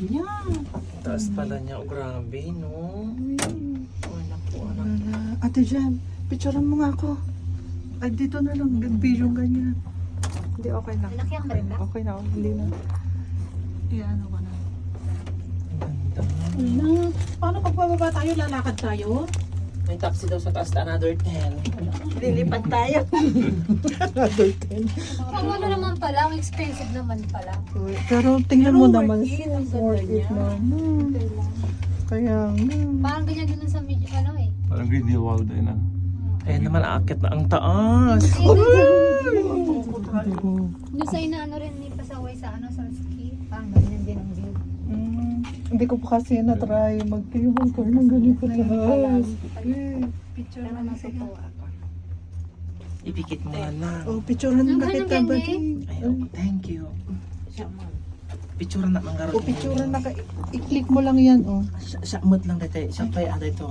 niya. Taas pala niya. Oh, grabe, no? Anak po, anak. Ate Jem, picturean mo nga ako. Ay, dito na lang. Video ganyan. Hindi, okay na. Malaki ang banda. Okay na, hindi na. Iyan ako na. Ang ganda. Na, paano pag bababa tayo, lalakad tayo? May taxi daw sa taas na another 10. Lilipad tayo. Another 10. Ang ano naman pala, ang expensive naman pala. Pero tingnan mo Pero naman. worth it, ang ganda Worth it niya. naman. Kaya nga. Parang ganyan din sa medyo ano eh. Parang Green Hill Wall din ah. Ayan naman, aakit na ang taas. Doon sa inaano rin ni Pasaway sa ano sa ski. Parang ganyan din ang view. Hindi ko pa kasi na-try mag-table car ng ganito taas. Picture na natutuwa ako. Ipikit mo na. Oh, picturean Ang na kita ganda ba? ganyan. Ay, oh, thank you. Picture na mangarot. O, picturean na ka. I-click mo lang yan, oh. Siya mood lang dito. Siya pa yung aday to.